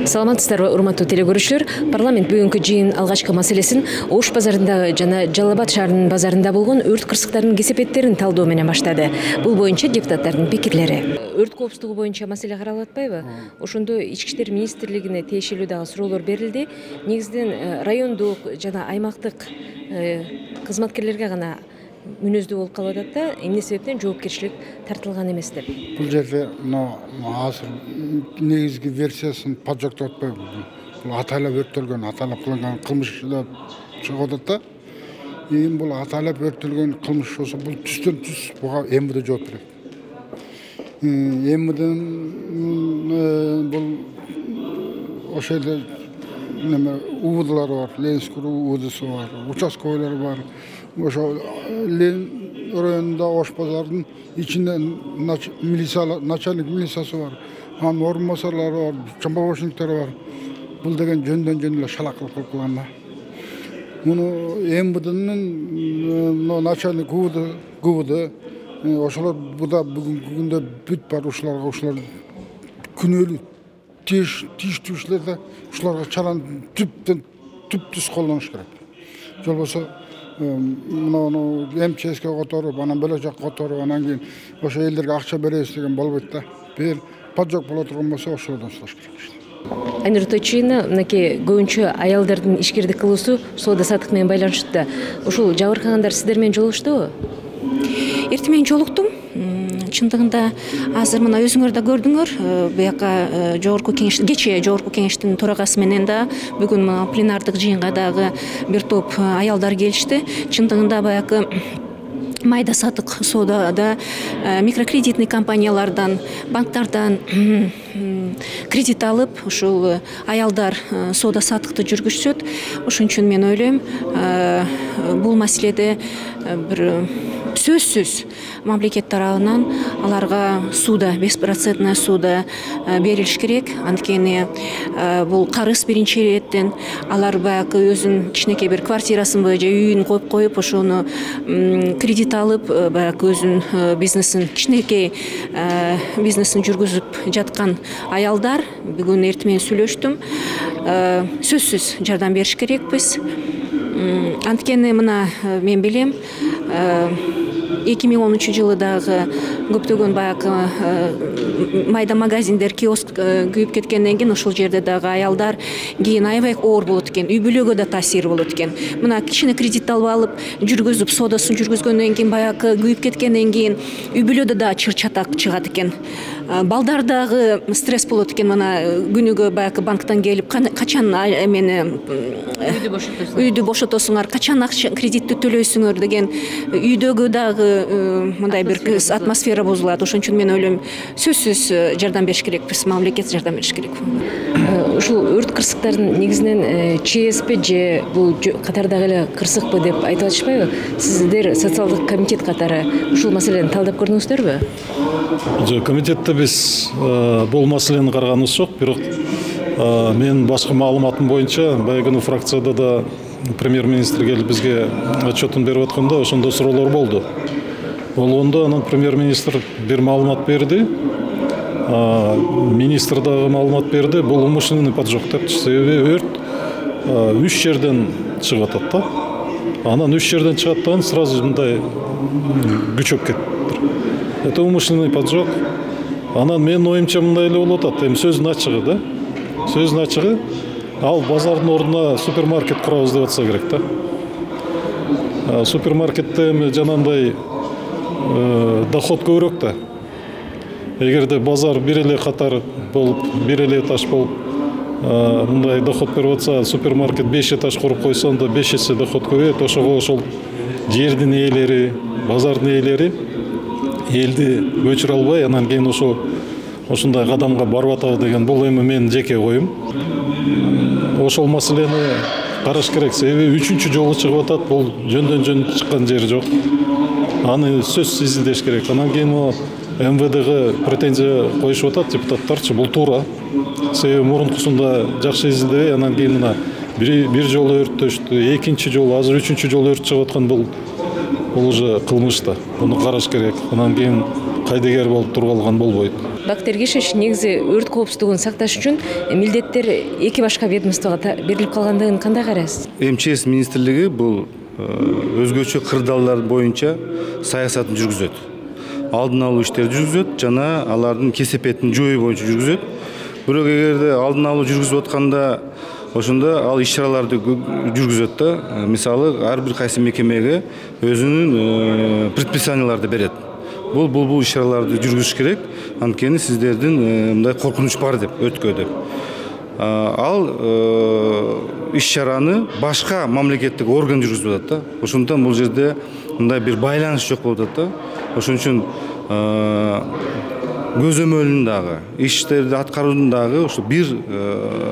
Саламатсыздарбы, урматтуу телекөрүүчүлөр. Парламент бүгүнкү жыйын алгачкы маселесин Ош базарындагы жана Жалал Абад шаарынын базарында болгон өрт кырсыктарынын кесепеттерин талдоо менен баштады. Бул боюнча депутаттардын пикирлери. Өрт коопсуздугу боюнча маселе каралып атпайбы? Ошондо Ички иштер министрлигине тиешелүү дагы суроолор берилди. Негизинен райондук жана аймактык кызматкерлерге гана мүнөздүү болуп калып атат да, эмне себептен жоопкерчилик тартылган эмес деп. Бул жерде азыр негизги версиясын поджогдоп атпайбы? Бул атайлап өрттөлгөн, атайлап кылынган кылмыш чыгып атат да. Бул атайлап өрттөлгөн кылмыш болсо, бул түстөн түз буга МВД жооп берет. МВДнын бул ошол жерде УВДлары бар, Ленинский УВДсы бар, участковыйлар бар. Ошо Ленин районунда Ош базарынын ичинде начальник милициясы бар, анын орун басарлары бар, чамбабошниктери бар. Бул деген жөндөн эле шалак кылып калган да. Муну МВДнын начальник ГУВД ошолор буда бүгүнкү күндө бүт бар ушулар күнөөлүү тийиштүү иштерде ушуларга чараны түп-түз колдонуш керек. Жолбосо муну МЧСке которуп, анан бөлөк жакка которуп, анан кийин ошо элдерге акча беребиз деген болбойт да. Бир поджог боло турган болсо ошолордон сураш керек. Айнур Тойчуевна, мынакей көбүнчө аялдардын ишкердик кылуусу соода саттык менен байланыштуу да. Ушул жабыркагандар сиздер менен жолугуштубу? Эртең менен жолуктум. Чындыгында азыр мына өзүңөр да көрдүңөр, буяка жогорку кеңеш, кечээ жогорку кеңештин төрагасы менен да бүгүн пленардык жыйынга дагы бир топ аялдар келишти. Чындыгында баягы майда сатык соодада микрокредитный компаниялардан, банктардан кредит алып, ушул аялдар соода сатыкты жүргүзүшөт. Ошон үчүн мен ойлойм, бул маселеде бир сөзсүз мамлекет тарабынан аларга сууда 5% сууда берилиш керек. Анткени бул карыз биринчи иреттен алар баягы өзүнүн кичинекей бир квартирасынбы же үйүн коюп ошону кредит алып баягы өзүнүн бизнесин кичинекей бизнесин жүргүзүп жаткан аялдар. Бүгүн эртең менен сүйлөштүм. Сөзсүз жардам бериш керекпиз. Анткени мына мен билем 2010 жылы дагы көптөгөн баягы майда магазиндер, киоск күйүп кеткенден кийин ошол жерде дагы аялдар кийин аябай оор болот экен, үй бүлөгө да таасир болот экен. Мына кичине кредит алып жүргүзүп, соодасын жүргүзгөндөн кийин баягы күйүп кеткенден кийин үй бүлөдө да чыр чатак чыгат экен. Балдар дагы стресс болот экен. Мына күнүгө баягы банктан келип, качан эмени үйдү бошотосуңар, качан кредитти төлөйсүңөр деген үйдөгү дагы мындай бир атмосфера бузулат. Ошон үчүн мен ойлойм, сөзсүз жардам бериш керекпиз, мамлекет жардам бериш керек. Ушул өрт кырсыктардын негизинен ЧСП же бул катардагы эле кырсыкпы деп айтып атышпайбы? Сиздер социалдык комитет катары ушул маселени талдап көрдүңүздөрбү? Жок, комитетте биз бул маселени караганыбыз жок, бирок мен башка маалыматым боюнча баягы фракцияда да премьер-министр келип бизге отчетун берип атканда ошондо суроолор болду. Болгондо анан премьер-министр бир маалымат берди. Министр дагы маалымат берди. Бул умышленный поджог деп, себеби өрт 3 жерден чыгып атат да. Анан 3 жерден чыгаттан сразу мындай күчөп кетти. Это умышленный поджог. Анан менин оюмча мындай эле болуп атат. Эми сөздүн ачыгы да. Сөздүн ачыгы ал базардын ордуна супермаркет курабыз деп атса керек да. Супермаркетте эми жанагындай доход көбүрөөк да. Эгерде базар бир эле катар болуп, бир эле этаж болуп, мындай доход берип атса, супермаркет 5 этаж куруп койсо, анда 5 эсе доход көбөйөт. Ошого ошол жердин ээлери, базардын ээлери элди көчүрө албай, анан кийин ошондой кадамга барып атабы деген бул эми менин жеке оюм. Ошол маселени караш керек, себеби 3-чү жолу чыгып атат, бул жөндөн чыккан жери жок. Аны сөзсүз изилдеш керек. Анан кийин МВДге претензия коюшуп атат депутаттарчы, бул туура. Себеби мурункусунда жакшы изилдебей, анан кийин мына бир жолу өрттөштү, экинчи жолу, азыр 3-чү жолу өрт чыгып аткан бул уже кылмыш да. Буну караш керек. Анан кийин кайдыгер болуп туруп алган болбойт. Бактыйр Кишиш негизи өрт коопсуздугун сакташ үчүн милдеттер эки башка ведомствого берилип калгандыгын кандай карайсыз? МЧС министрлиги бул өзгөчө кырдаалдар боюнча саясатын жүргүзөт. Алдын алуу иштерди жүргүзөт жана алардын кесепетин жоюу боюнча жүргүзөт. Бирок эгерде алдын алуу жүргүзүп атканда ошондо ал иш-чараларды жүргүзөт да. Мисалы ар бир кайсы мекемеге өзүнүн предписанияларды берет. Бул иш-чараларды жүргүзүш керек. Анткени сиздердин мындай коркунуч бар деп, өткө деп. Ал иш-чараны башка мамлекеттик орган жүргүзүп атат да. Ошондон бул жерде мындай бир байланыш жок болуп атат да. Ошон үчүн көзөмөлүн дагы, иштерди аткаруунун дагы ошо бир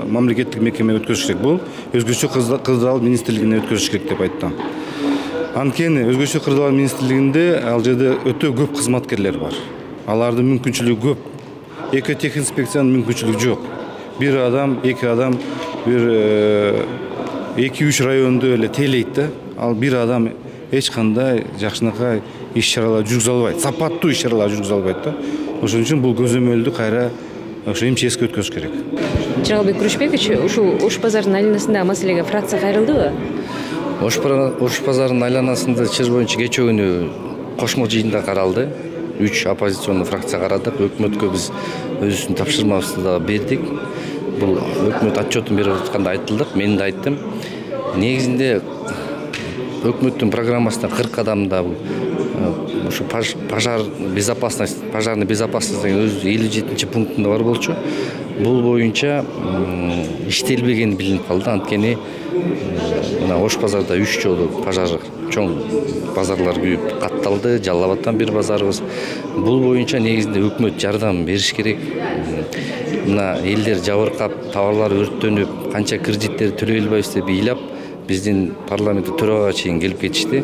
мамлекеттик мекеме өткөзүш керек. Бул өзгөчө кырдаал министрлигине өткөзүш керек деп айттым. Анткени өзгөчө кырдаал министрлигинде ал жерде өтө көп кызматкерлер бар. Алардын мүмкүнчүлүгү көп. Экотехинспекциянын мүмкүнчүлүгү жок. Бир адам, эки адам бир 2-3 районду эле тейлейт да. Ал бир адам эч кандай жакшынакай иш-чаралар жүргүзө албайт. Сапаттуу иш-чаралар жүргүзө албайт да. Ошон үчүн бул көзөмөлдү кайра ошо МЧСке өткөзүш керек. Жалалбек Күрүшбекович, ушул Ош базарынын айланасындагы маселеге фракция кайрылдыбы? Ош базарынын айланасында чыр боюнча кечээ күнү кошмо жыйында каралды. 3 оппозиционный фракция карадык. Өкмөткө биз өзүбүздүн тапшырмабызды да бердик. Бул өкмөт отчетун берип атканда айтылдык. Мен да айттым. Негизинде өкмөттүн программасында 40 кадамда ушу пожарный безопасность деген өз 57 пунктунда бар болчу. Бул боюнча иштелбеген билинип калды. Анткени мына Ош базарда 3 жолу пожар чоң базарлар күйүп катталды. Жалал Абадтан бир базарыбыз. Бул боюнча негизинде өкмөт жардам бериш керек. Мына элдер жабыркап, товарлар өрттөнүп, канча кредиттер төлөй албайбыз деп ыйлап, биздин парламенттик төрагага чейин келип кетишти.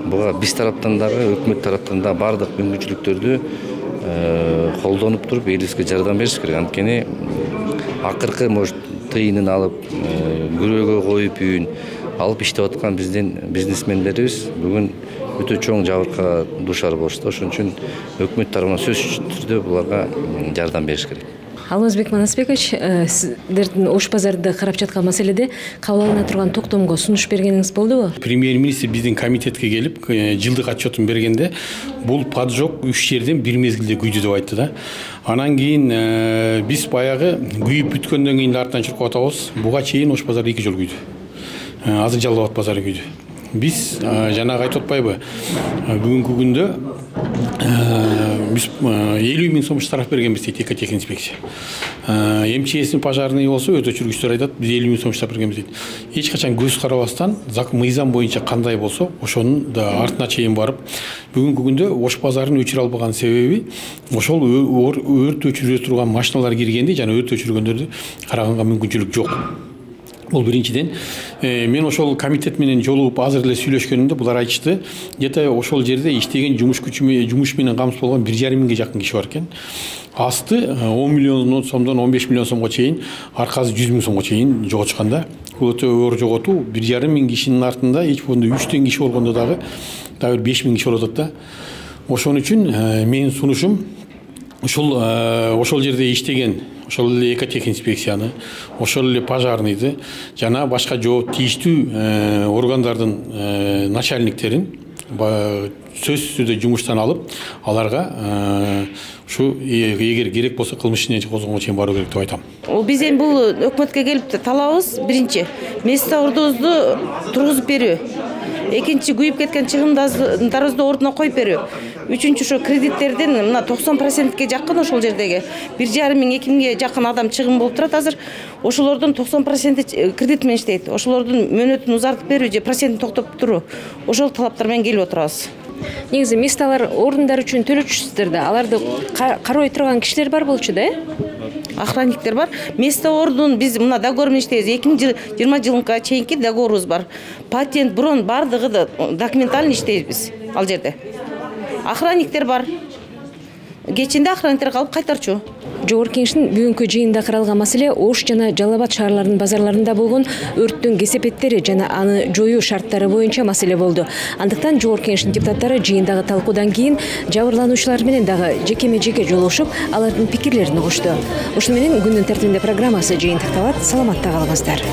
Буга биз тараптан дагы, өкмөт тараптан да бардык мүмкүнчүлүктөрдү колдонуп туруп, элибизге жардам бериш керек. Анткени акыркы может тыйынын алып, күрөөгө коюп үйүн алып иштеп аткан биздин бизнесмендерибиз бүгүн өтө чоң жабыркага дуушар болушту. Ошон үчүн өкмөт тарабынан сөзсүз түрдө буларга жардам бериш керек. Алмазбек Манасбекович, сиздердин Ош базарында карап жаткан маселеде кабыл алына турган токтомго сунуш бергениңиз болдубу? Премьер-министр биздин комитетке келип, жылдык отчетун бергенде бул поджог 3 жерден бир мезгилде күйдү деп айтты да. Анан кийин биз баягы күйүп бүткөндөн кийин артынан чуркап атабыз. Буга чейин Ош базары 2 жол күйдү. Азыр Жалал Абад базары күйдү. Биз жанагы айтып атпайбы? Бүгүнкү күндө биз 50 000 сом штраф бергенбиз дейт экотехинспекция. МЧСтин пожарный болсо өтө чүргүчтөр айтат, биз 50 000 сом штраф бергенбиз дейт. Эч качан көз карабастан, мыйзам боюнча кандай болсо, ошонун да артына чейин барып, бүгүнкү күндө Ош базарын өчүрө албаган себеби ошол өрт өчүрө турган машиналар киргенде жана өрт өчүргөндөрдү караганга мүмкүнчүлүк жок. Ол биринчиден, мен ошол комитет менен жолугуп азыр эле сүйлөшкөнүмдө булар айтышты, где-то ошол жерде иштеген жумуш менен камсыз болгон 1,5 миңге жакын киши бар экен. Асты 10 миллион сомдон 15 миллион сомго чейин, аркасы 100 000 сомго чейин жоготушканда. Бул өтө оор жоготуу, 1,5 миң кишинин артында эч болгондо 3 киши болгондо дагы 5 000 киши болот да. Ошон үчүн менин сунушум ошол жерде иштеген, ошол эле экотехинспекцияны, ошол эле пожарныйды, жана башка жооп тийиштүү органдардын начальниктерин сөзсүз түрдө жумуштан алып, аларга ушу эгер керек болсо кылмыш ишине козгонго чейин баруу керек деп айтам. Биз эми бул өкмөткө келип талабыбыз биринчи место ордубузду тургузуп берүү. Экинчи күйүп кеткен чыгымдарыбызды ордуна коюп берүү. Үчүнчү ошо кредиттердин мына 90%ке жакын ошол жердеги 1,5 миң 2 миңге жакын адам чыгым болуп турат азыр. Ошолордун 90% кредит менен иштейт. Ошолордун мөөнөтүн узартып берүү же процентин токтоп туруу. Ошол талаптар менен келип отурабыз. Негизи месталар орундар үчүн төлөчүсүздөр да, аларды карабай турган кишилер бар болчу да, охранниктер бар. Место ордун биз мына договор менен иштейбиз. 2020 жылга чейинки договорубуз бар. Патент, брон бардыгы да документально иштейбиз ал жерде. Охранниктер бар. Кечинде охранниктер калып кайтарчу. Жогорку Кеңештин бүгүнкү жыйынында каралган маселе Ош жана Жалал Абад шаарларынын базарларында болгон өрттүн кесепеттери жана аны жоюу шарттары боюнча маселе болду. Андыктан Жогорку Кеңештин депутаттары жыйындагы талкуудан кийин жабырлануучулар менен дагы жекеме-жеке жолугушуп, алардын пикирлерин угушту. Ушуну менен күндүн тартибинде программасы жыйынтыкталат. Саламатта калыңыздар.